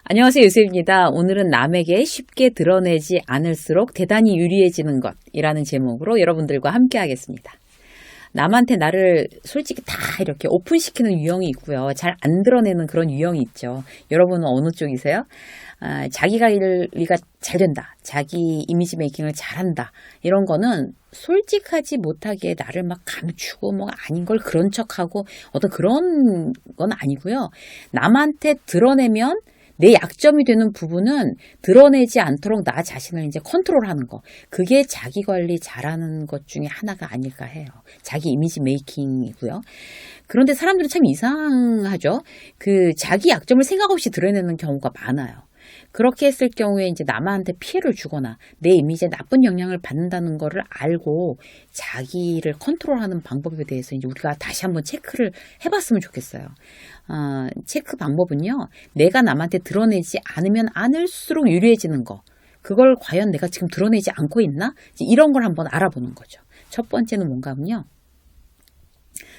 안녕하세요, 유수입니다. 오늘은 남에게 쉽게 드러내지 않을수록 대단히 유리해지는 것이라는 제목으로 여러분들과 함께 하겠습니다. 남한테 나를 솔직히 다 이렇게 오픈시키는 유형이 있고요. 잘 안 드러내는 그런 유형이 있죠. 여러분은 어느 쪽이세요? 자기가 일리가 잘 된다. 자기 이미지 메이킹을 잘한다. 이런 거는 솔직하지 못하게 나를 막 감추고 뭐 아닌 걸 그런 척하고 어떤 그런 건 아니고요. 남한테 드러내면 내 약점이 되는 부분은 드러내지 않도록 나 자신을 이제 컨트롤하는 거. 그게 자기 관리 잘하는 것 중에 하나가 아닐까 해요. 자기 이미지 메이킹이고요. 그런데 사람들은 참 이상하죠. 자기 약점을 생각 없이 드러내는 경우가 많아요. 그렇게 했을 경우에 이제 남한테 피해를 주거나 내 이미지에 나쁜 영향을 받는다는 거를 알고 자기를 컨트롤하는 방법에 대해서 이제 우리가 다시 한번 체크를 해봤으면 좋겠어요. 체크 방법은요. 내가 남한테 드러내지 않으면 않을수록 유리해지는 거. 그걸 과연 내가 지금 드러내지 않고 있나? 이런 걸 한번 알아보는 거죠. 첫 번째는 뭔가 하면요.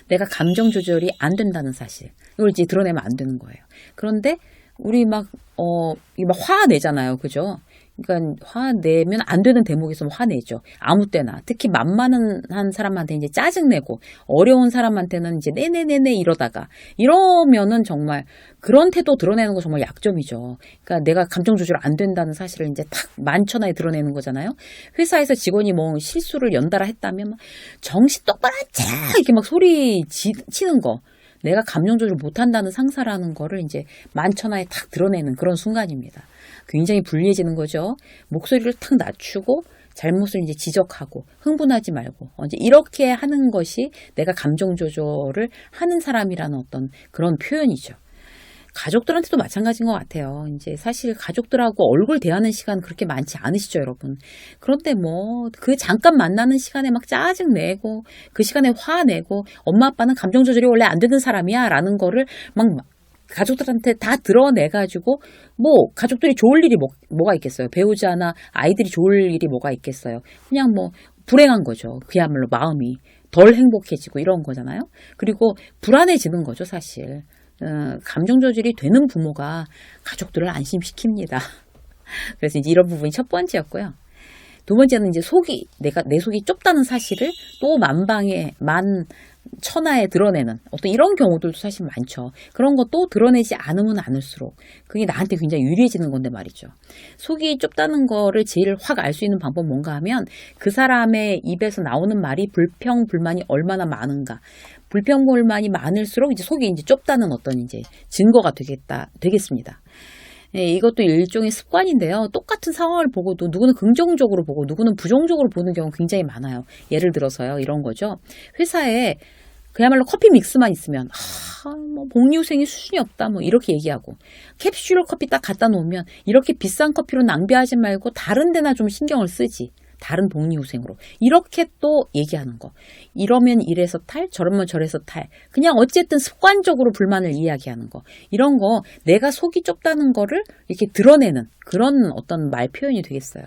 내가 감정 조절이 안 된다는 사실. 이걸 이제 드러내면 안 되는 거예요. 그런데 우리 막 화내잖아요. 그죠? 그러니까 화내면 안 되는 대목에서 화내죠. 아무 때나. 특히 만만한 사람한테 이제 짜증내고 어려운 사람한테는 이제 네네네네 이러면은 정말 그런 태도 드러내는 거 정말 약점이죠. 그러니까 내가 감정 조절 안 된다는 사실을 이제 탁 만천하에 드러내는 거잖아요. 회사에서 직원이 뭐 실수를 연달아 했다면 막 정신 똑바로 하자 이렇게 막 소리 치는 거. 내가 감정 조절 못한다는 상사라는 거를 이제 만천하에 탁 드러내는 그런 순간입니다. 굉장히 불리해지는 거죠. 목소리를 탁 낮추고 잘못을 이제 지적하고 흥분하지 말고 이제 이렇게 하는 것이 내가 감정 조절을 하는 사람이라는 어떤 그런 표현이죠. 가족들한테도 마찬가지인 것 같아요. 이제 사실 가족들하고 얼굴 대하는 시간 그렇게 많지 않으시죠, 여러분. 그런데 뭐 그 잠깐 만나는 시간에 막 짜증 내고 그 시간에 화내고 엄마 아빠는 감정 조절이 원래 안 되는 사람이야 라는 거를 막 가족들한테 다 드러내가지고 뭐 가족들이 좋을 일이 뭐가 있겠어요. 배우자나 아이들이 좋을 일이 뭐가 있겠어요. 그냥 뭐 불행한 거죠. 그야말로 마음이 덜 행복해지고 이런 거잖아요. 그리고 불안해지는 거죠, 사실. 감정 조절이 되는 부모가 가족들을 안심시킵니다. 그래서 이제 이런 부분이 첫 번째였고요. 두 번째는 이제 내 속이 좁다는 사실을 또 만천하에 드러내는 어떤 이런 경우들도 사실 많죠. 그런 것도 드러내지 않으면 않을수록 그게 나한테 굉장히 유리해지는 건데 말이죠. 속이 좁다는 거를 제일 확 알 수 있는 방법 뭔가 하면 그 사람의 입에서 나오는 말이 불평불만이 얼마나 많은가. 불평불만이 많을수록 이제 속이 이제 좁다는 어떤 이제 증거가 되겠습니다. 네, 이것도 일종의 습관인데요. 똑같은 상황을 보고도 누구는 긍정적으로 보고 누구는 부정적으로 보는 경우 굉장히 많아요. 예를 들어서요. 이런 거죠. 회사에 그야말로 커피 믹스만 있으면 뭐 복리후생이 수준이 없다 뭐 이렇게 얘기하고 캡슐 커피 딱 갖다 놓으면 이렇게 비싼 커피로 낭비하지 말고 다른 데나 좀 신경을 쓰지. 다른 복리후생으로 이렇게 또 얘기하는 거. 이러면 이래서 탈, 저러면 저래서 탈. 그냥 어쨌든 습관적으로 불만을 이야기하는 거. 이런 거 내가 속이 좁다는 거를 이렇게 드러내는 그런 어떤 말 표현이 되겠어요.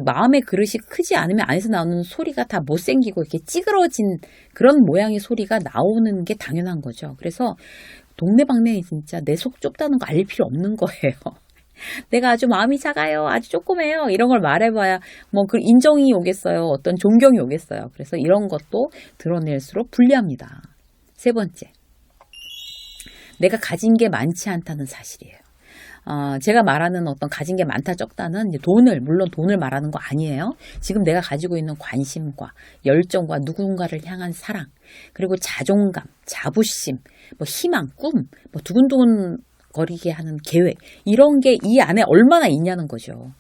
마음의 그릇이 크지 않으면 안에서 나오는 소리가 다 못생기고 이렇게 찌그러진 그런 모양의 소리가 나오는 게 당연한 거죠. 그래서 동네방네 진짜 내 속 좁다는 거 알릴 필요 없는 거예요. 내가 아주 마음이 작아요. 아주 조그매요. 이런 걸 말해봐야 뭐 그 인정이 오겠어요. 어떤 존경이 오겠어요. 그래서 이런 것도 드러낼수록 불리합니다. 세 번째, 내가 가진 게 많지 않다는 사실이에요. 제가 말하는 어떤 가진 게 많다 적다는 이제 물론 돈을 말하는 거 아니에요. 지금 내가 가지고 있는 관심과 열정과 누군가를 향한 사랑, 그리고 자존감, 자부심, 뭐 희망, 꿈, 뭐 두근두근 거리게 하는 계획 이런 게 이 안에 얼마나 있냐는 거죠.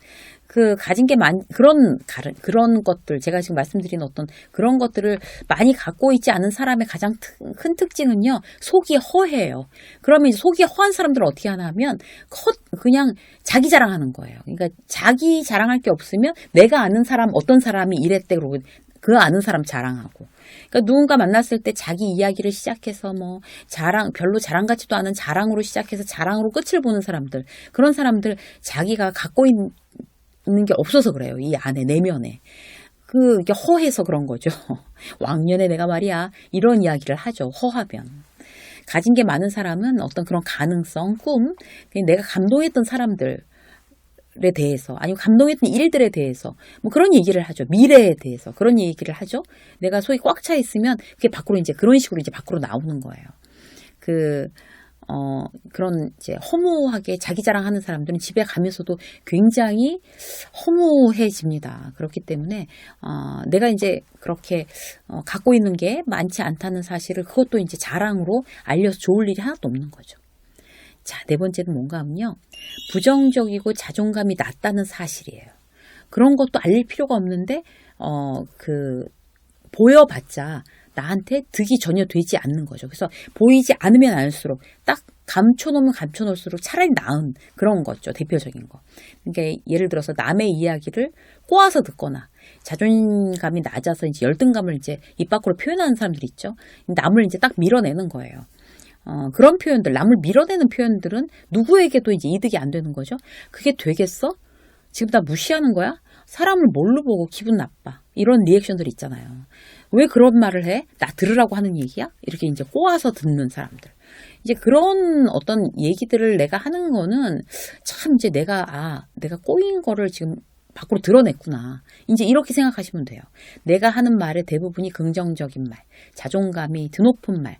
가진 게 그런 것들 제가 지금 말씀드린 어떤 그런 것들을 많이 갖고 있지 않은 사람의 가장 큰 특징은요. 속이 허해요. 그러면 이제 속이 허한 사람들은 어떻게 하냐면 그냥 자기 자랑하는 거예요. 그러니까 자기 자랑할 게 없으면 내가 아는 사람 어떤 사람이 이랬대 그러고 그 아는 사람 자랑하고. 그러니까 누군가 만났을 때 자기 이야기를 시작해서 뭐 별로 자랑 같지도 않은 자랑으로 시작해서 자랑으로 끝을 보는 사람들. 그런 사람들 자기가 갖고 있는 있는 게 없어서 그래요. 이 안에, 내면에. 이게 허해서 그런 거죠. 왕년에 내가 말이야. 이런 이야기를 하죠. 허하면. 가진 게 많은 사람은 어떤 그런 가능성, 꿈, 내가 감동했던 사람들에 대해서, 아니면 감동했던 일들에 대해서, 뭐 그런 얘기를 하죠. 미래에 대해서 그런 얘기를 하죠. 내가 속이 꽉 차 있으면 그게 밖으로 이제 그런 식으로 이제 밖으로 나오는 거예요. 그런 이제 허무하게 자기 자랑하는 사람들은 집에 가면서도 굉장히 허무해집니다. 그렇기 때문에 내가 이제 그렇게 갖고 있는 게 많지 않다는 사실을 그것도 이제 자랑으로 알려서 좋을 일이 하나도 없는 거죠. 자, 네 번째는 뭔가 하면요. 부정적이고 자존감이 낮다는 사실이에요. 그런 것도 알릴 필요가 없는데 보여봤자 나한테 득이 전혀 되지 않는 거죠. 그래서 보이지 않으면 않을수록 딱 감춰놓으면 감춰놓을수록 차라리 나은 그런 거죠. 대표적인 거. 그러니까 예를 들어서 남의 이야기를 꼬아서 듣거나 자존감이 낮아서 이제 열등감을 이제 입 밖으로 표현하는 사람들이 있죠. 남을 이제 딱 밀어내는 거예요. 그런 표현들, 남을 밀어내는 표현들은 누구에게도 이제 이득이 안 되는 거죠. 그게 되겠어? 지금 다 무시하는 거야? 사람을 뭘로 보고 기분 나빠? 이런 리액션들이 있잖아요. 왜 그런 말을 해? 나 들으라고 하는 얘기야? 이렇게 이제 꼬아서 듣는 사람들. 이제 그런 어떤 얘기들을 내가 하는 거는 참 이제 내가 꼬인 거를 지금 밖으로 드러냈구나. 이제 이렇게 생각하시면 돼요. 내가 하는 말의 대부분이 긍정적인 말, 자존감이 드높은 말,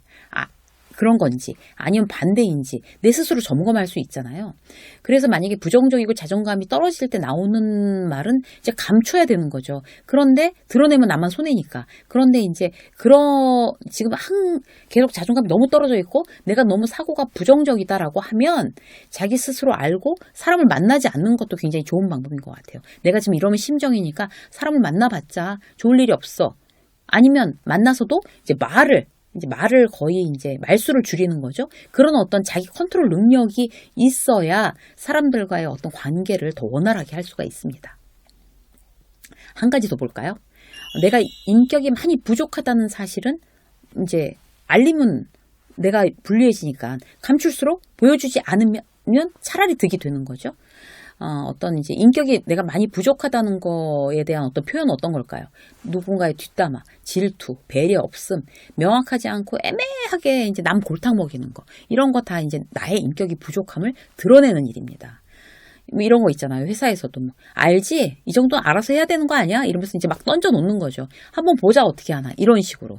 그런 건지 아니면 반대인지 내 스스로 점검할 수 있잖아요. 그래서 만약에 부정적이고 자존감이 떨어질 때 나오는 말은 이제 감춰야 되는 거죠. 그런데 드러내면 나만 손해니까. 그런데 이제 지금 계속 자존감이 너무 떨어져 있고 내가 너무 사고가 부정적이다라고 하면 자기 스스로 알고 사람을 만나지 않는 것도 굉장히 좋은 방법인 것 같아요. 내가 지금 이러면 심정이니까 사람을 만나봤자 좋을 일이 없어. 아니면 만나서도 이제 말을 거의 이제 말수를 줄이는 거죠. 그런 어떤 자기 컨트롤 능력이 있어야 사람들과의 어떤 관계를 더 원활하게 할 수가 있습니다. 한 가지 더 볼까요? 내가 인격이 많이 부족하다는 사실은 이제 알리면 내가 불리해지니까 감출수록 보여주지 않으면 차라리 득이 되는 거죠. 어떤 이제 인격이 내가 많이 부족하다는 거에 대한 어떤 표현은 어떤 걸까요? 누군가의 뒷담화, 질투, 배려 없음, 명확하지 않고 애매하게 이제 남 골탕 먹이는 거. 이런 거 다 이제 나의 인격이 부족함을 드러내는 일입니다. 뭐 이런 거 있잖아요. 회사에서도 알지? 이 정도는 알아서 해야 되는 거 아니야? 이러면서 이제 막 던져 놓는 거죠. 한번 보자 어떻게 하나. 이런 식으로.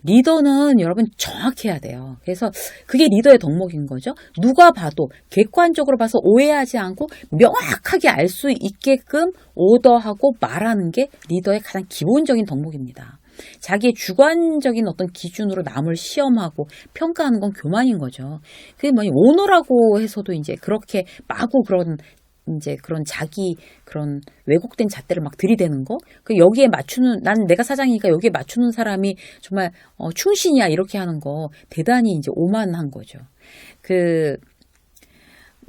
리더는 여러분 정확해야 돼요. 그래서 그게 리더의 덕목인 거죠. 누가 봐도 객관적으로 봐서 오해하지 않고 명확하게 알 수 있게끔 오더하고 말하는 게 리더의 가장 기본적인 덕목입니다. 자기의 주관적인 어떤 기준으로 남을 시험하고 평가하는 건 교만인 거죠. 그게 뭐 오너라고 해서도 이제 그렇게 마구 그런 자기 그런 왜곡된 잣대를 막 들이대는 거, 여기에 맞추는, 난 내가 사장이니까 여기에 맞추는 사람이 정말 충신이야 이렇게 하는 거 대단히 이제 오만한 거죠.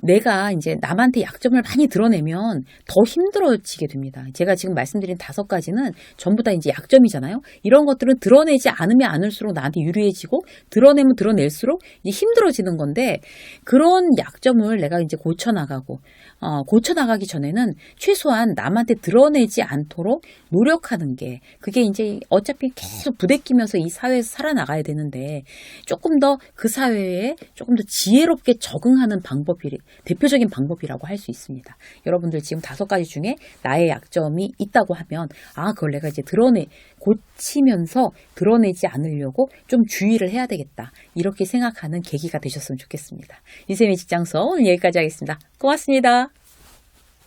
내가 이제 남한테 약점을 많이 드러내면 더 힘들어지게 됩니다. 제가 지금 말씀드린 5가지는 전부 다 이제 약점이잖아요. 이런 것들은 드러내지 않으면 않을수록 나한테 유리해지고 드러내면 드러낼수록 이제 힘들어지는 건데 그런 약점을 내가 이제 고쳐나가기 전에는 최소한 남한테 드러내지 않도록 노력하는 게 그게 이제 어차피 계속 부대끼면서 이 사회에서 살아나가야 되는데 조금 더 그 사회에 조금 더 지혜롭게 적응하는 대표적인 방법이라고 할 수 있습니다. 여러분들 지금 5가지 중에 나의 약점이 있다고 하면 그걸 내가 이제 고치면서 드러내지 않으려고 좀 주의를 해야 되겠다. 이렇게 생각하는 계기가 되셨으면 좋겠습니다. 유쌤의 직장서 오늘 여기까지 하겠습니다. 고맙습니다.